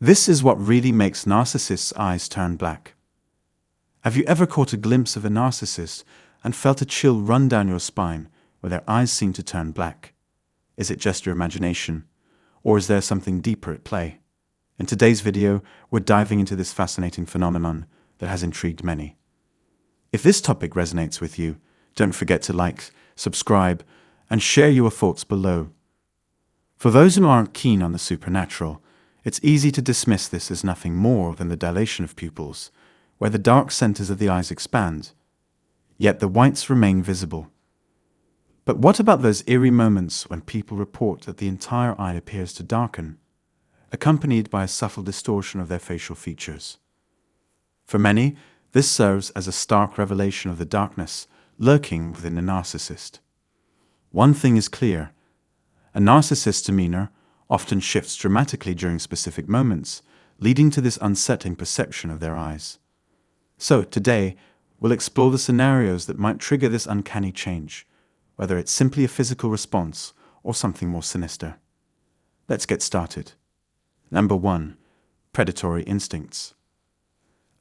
This is what really makes narcissists' eyes turn black. Have you ever caught a glimpse of a narcissist and felt a chill run down your spine where their eyes seem to turn black? Is it just your imagination, or is there something deeper at play? In today's video, we're diving into this fascinating phenomenon that has intrigued many. If this topic resonates with you, don't forget to like, subscribe, and share your thoughts below. For those who aren't keen on the supernatural, it's easy to dismiss this as nothing more than the dilation of pupils, where the dark centers of the eyes expand, yet the whites remain visible. But what about those eerie moments when people report that the entire eye appears to darken, accompanied by a subtle distortion of their facial features? For many, this serves as a stark revelation of the darkness lurking within a narcissist. One thing is clear: a narcissist's demeanor often shifts dramatically during specific moments, leading to this unsettling perception of their eyes. So, today, we'll explore the scenarios that might trigger this uncanny change, whether it's simply a physical response or something more sinister. Let's get started. Number 1. Predatory instincts.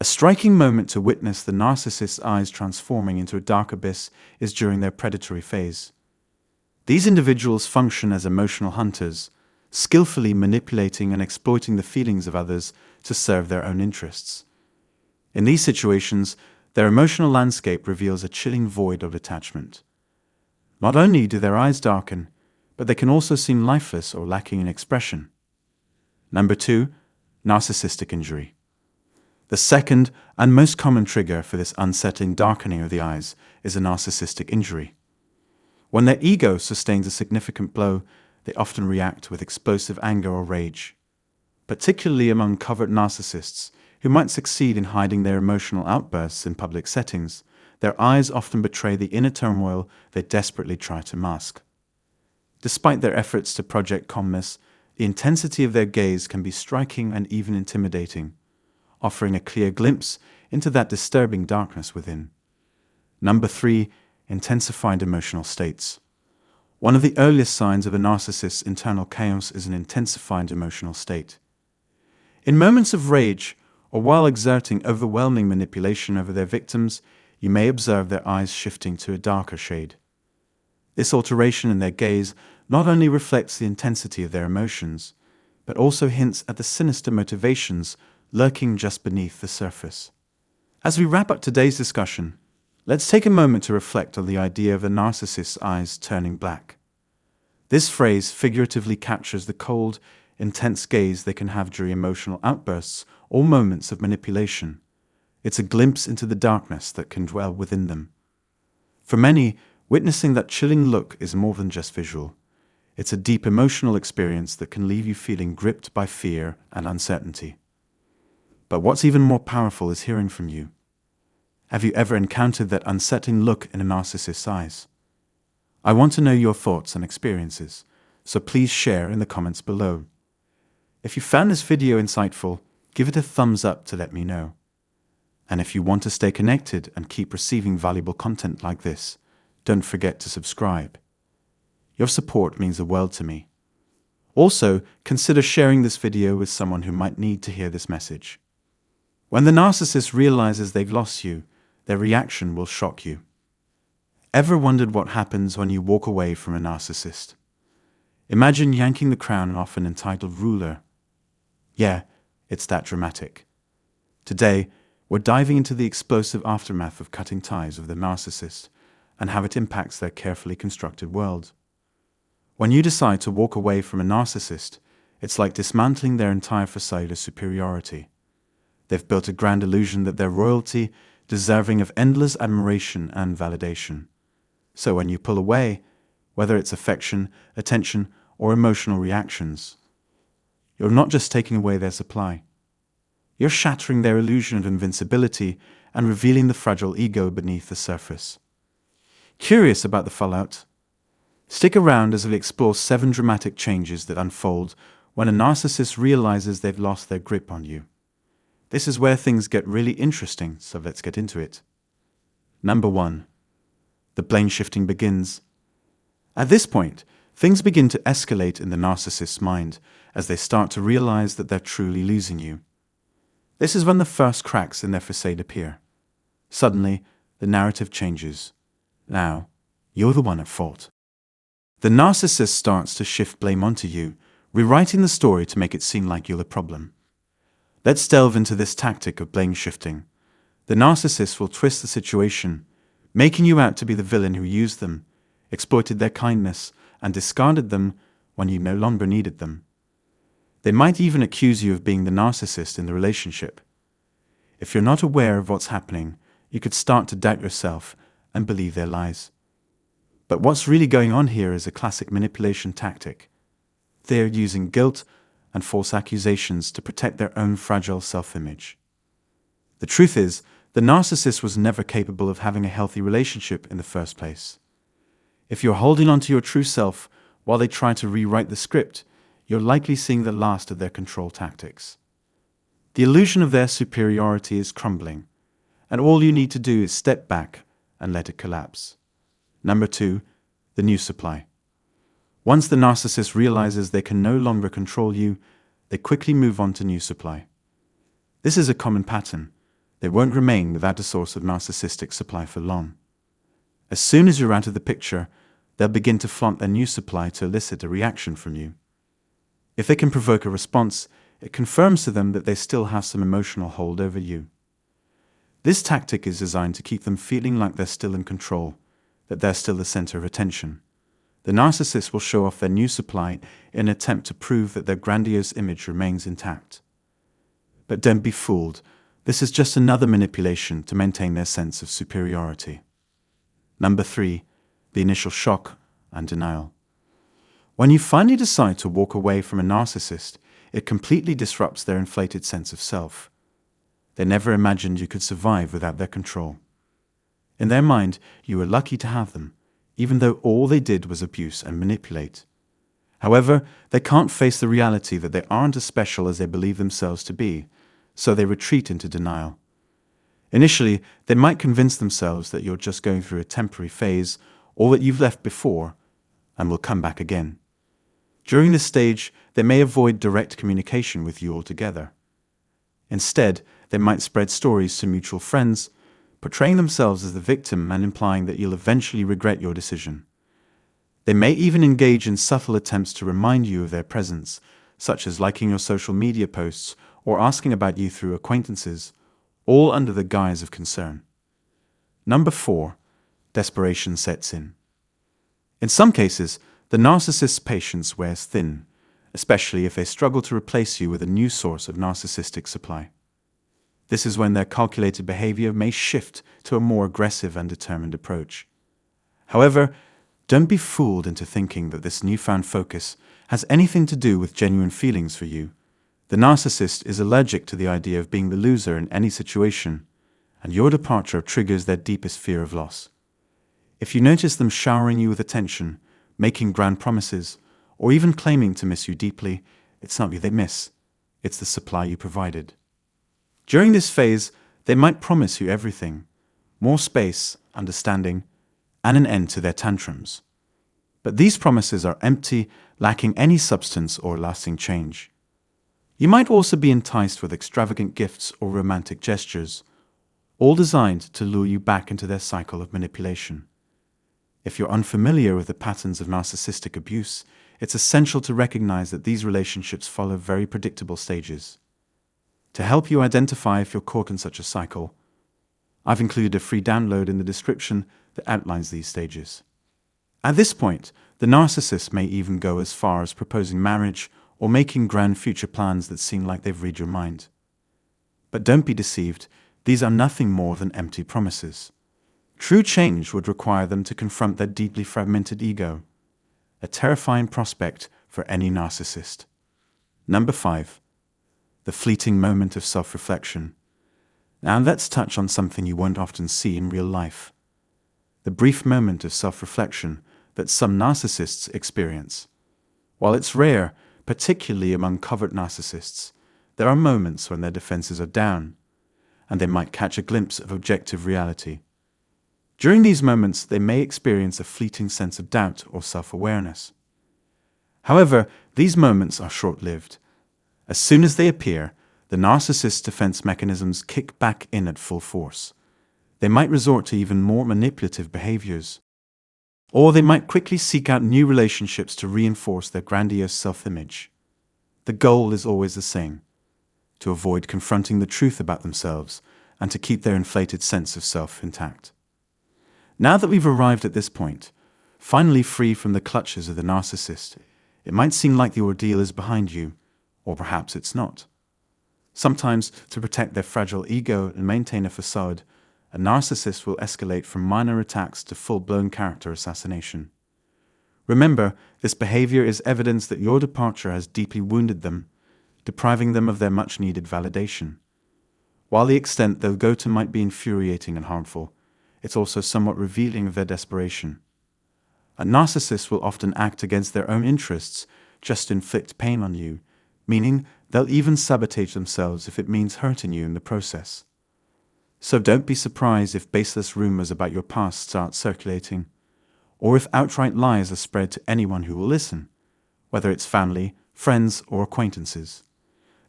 A striking moment to witness the narcissist's eyes transforming into a dark abyss is during their predatory phase. These individuals function as emotional hunters, skillfully manipulating and exploiting the feelings of others to serve their own interests. In these situations, their emotional landscape reveals a chilling void of attachment. Not only do their eyes darken, but they can also seem lifeless or lacking in expression. Number 2. Narcissistic injury. The second and most common trigger for this unsettling darkening of the eyes is a narcissistic injury. When their ego sustains a significant blow, they often react with explosive anger or rage. Particularly among covert narcissists, who might succeed in hiding their emotional outbursts in public settings, their eyes often betray the inner turmoil they desperately try to mask. Despite their efforts to project calmness, the intensity of their gaze can be striking and even intimidating, offering a clear glimpse into that disturbing darkness within. Number 3. Intensified emotional states. One of the earliest signs of a narcissist's internal chaos is an intensified emotional state. In moments of rage, or while exerting overwhelming manipulation over their victims, you may observe their eyes shifting to a darker shade. This alteration in their gaze not only reflects the intensity of their emotions, but also hints at the sinister motivations lurking just beneath the surface. As we wrap up today's discussion, let's take a moment to reflect on the idea of a narcissist's eyes turning black. This phrase figuratively captures the cold, intense gaze they can have during emotional outbursts or moments of manipulation. It's a glimpse into the darkness that can dwell within them. For many, witnessing that chilling look is more than just visual. It's a deep emotional experience that can leave you feeling gripped by fear and uncertainty. But what's even more powerful is hearing from you. Have you ever encountered that unsettling look in a narcissist's eyes? I want to know your thoughts and experiences, so please share in the comments below. If you found this video insightful, give it a thumbs up to let me know. And if you want to stay connected and keep receiving valuable content like this, don't forget to subscribe. Your support means the world to me. Also, consider sharing this video with someone who might need to hear this message. When the narcissist realizes they've lost you, their reaction will shock you. Ever wondered what happens when you walk away from a narcissist? Imagine yanking the crown off an entitled ruler. Yeah, it's that dramatic. Today, we're diving into the explosive aftermath of cutting ties with the narcissist and how it impacts their carefully constructed world. When you decide to walk away from a narcissist, it's like dismantling their entire facade of superiority. They've built a grand illusion that they're royalty, deserving of endless admiration and validation. So when you pull away, whether it's affection, attention, or emotional reactions, you're not just taking away their supply. You're shattering their illusion of invincibility and revealing the fragile ego beneath the surface. Curious about the fallout? Stick around as we explore 7 dramatic changes that unfold when a narcissist realizes they've lost their grip on you. This is where things get really interesting, so let's get into it. Number 1. The blame shifting begins. At this point, Things begin to escalate in the narcissist's mind as they start to realize that they're truly losing you. This is when the first cracks in their facade appear. Suddenly, the narrative changes. Now, you're the one at fault. The narcissist starts to shift blame onto you, rewriting the story to make it seem like you're the problem. Let's delve into this tactic of blame shifting. The narcissist will twist the situation, making you out to be the villain who used them, exploited their kindness, and discarded them when you no longer needed them. They might even accuse you of being the narcissist in the relationship. If you're not aware of what's happening, you could start to doubt yourself and believe their lies. But what's really going on here is a classic manipulation tactic. They're using guilt and false accusations to protect their own fragile self-image. The truth is, the narcissist was never capable of having a healthy relationship in the first place. If you're holding on to your true self while they try to rewrite the script, you're likely seeing the last of their control tactics. The illusion of their superiority is crumbling, and all you need to do is step back and let it collapse. Number 2, the new supply. Once the narcissist realizes they can no longer control you, they quickly move on to new supply. This is a common pattern. They won't remain without a source of narcissistic supply for long. As soon as you're out of the picture, they'll begin to flaunt their new supply to elicit a reaction from you. If they can provoke a response, it confirms to them that they still have some emotional hold over you. This tactic is designed to keep them feeling like they're still in control, that they're still the center of attention. The narcissist will show off their new supply in an attempt to prove that their grandiose image remains intact. But don't be fooled. This is just another manipulation to maintain their sense of superiority. Number 3, the initial shock and denial. When you finally decide to walk away from a narcissist, it completely disrupts their inflated sense of self. They never imagined you could survive without their control. In their mind, you were lucky to have them, even though all they did was abuse and manipulate. However, they can't face the reality that they aren't as special as they believe themselves to be, so they retreat into denial. Initially, they might convince themselves that you're just going through a temporary phase, or that you've left before and will come back again. During this stage, they may avoid direct communication with you altogether. Instead, they might spread stories to mutual friends, portraying themselves as the victim and implying that you'll eventually regret your decision. They may even engage in subtle attempts to remind you of their presence, such as liking your social media posts or asking about you through acquaintances, all under the guise of concern. Number 4, desperation sets in. In some cases, the narcissist's patience wears thin, especially if they struggle to replace you with a new source of narcissistic supply. This is when their calculated behavior may shift to a more aggressive and determined approach. However, don't be fooled into thinking that this newfound focus has anything to do with genuine feelings for you. The narcissist is allergic to the idea of being the loser in any situation, and your departure triggers their deepest fear of loss. If you notice them showering you with attention, making grand promises, or even claiming to miss you deeply, it's not you they miss, it's the supply you provided. During this phase, they might promise you everything: more space, understanding, and an end to their tantrums. But these promises are empty, lacking any substance or lasting change. You might also be enticed with extravagant gifts or romantic gestures, all designed to lure you back into their cycle of manipulation. If you're unfamiliar with the patterns of narcissistic abuse, it's essential to recognize that these relationships follow very predictable stages. To help you identify if you're caught in such a cycle, I've included a free download in the description that outlines these stages. At this point, the narcissist may even go as far as proposing marriage or making grand future plans that seem like they've read your mind. But don't be deceived, these are nothing more than empty promises. True change would require them to confront their deeply fragmented ego, a terrifying prospect for any narcissist. Number 5, the fleeting moment of self-reflection. Now let's touch on something you won't often see in real life: the brief moment of self-reflection that some narcissists experience. While it's rare, particularly among covert narcissists, there are moments when their defenses are down, and they might catch a glimpse of objective reality. During these moments, they may experience a fleeting sense of doubt or self-awareness. However, these moments are short-lived. As soon as they appear, the narcissist's defense mechanisms kick back in at full force. They might resort to even more manipulative behaviors. Or they might quickly seek out new relationships to reinforce their grandiose self-image. The goal is always the same: to avoid confronting the truth about themselves and to keep their inflated sense of self intact. Now that we've arrived at this point, finally free from the clutches of the narcissist, it might seem like the ordeal is behind you, or perhaps it's not. Sometimes, to protect their fragile ego and maintain a facade, a narcissist will escalate from minor attacks to full-blown character assassination. Remember, this behavior is evidence that your departure has deeply wounded them, depriving them of their much-needed validation. While the extent they'll go to might be infuriating and harmful, it's also somewhat revealing of their desperation. A narcissist will often act against their own interests just to inflict pain on you, meaning they'll even sabotage themselves if it means hurting you in the process. So don't be surprised if baseless rumors about your past start circulating, or if outright lies are spread to anyone who will listen, whether it's family, friends, or acquaintances.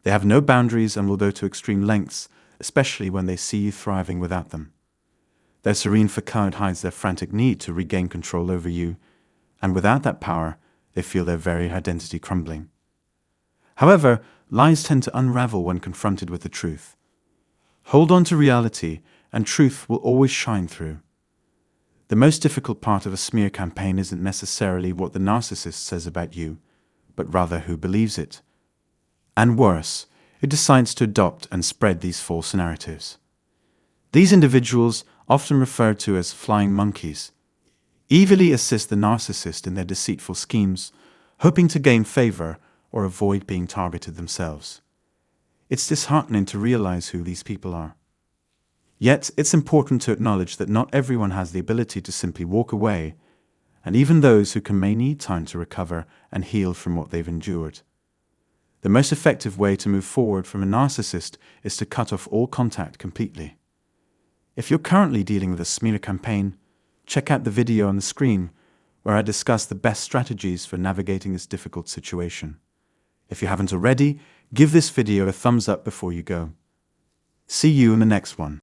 They have no boundaries and will go to extreme lengths, especially when they see you thriving without them. Their serene facade hides their frantic need to regain control over you, and without that power, they feel their very identity crumbling. However, lies tend to unravel when confronted with the truth. Hold on to reality, and truth will always shine through. The most difficult part of a smear campaign isn't necessarily what the narcissist says about you, but rather who believes it. And worse, who decides to adopt and spread these false narratives. These individuals, often referred to as flying monkeys, evilly assist the narcissist in their deceitful schemes, hoping to gain favor or avoid being targeted themselves. It's disheartening to realize who these people are. Yet, it's important to acknowledge that not everyone has the ability to simply walk away, and even those who may need time to recover and heal from what they've endured. The most effective way to move forward from a narcissist is to cut off all contact completely. If you're currently dealing with a smear campaign, check out the video on the screen where I discuss the best strategies for navigating this difficult situation. If you haven't already, give this video a thumbs up before you go. See you in the next one.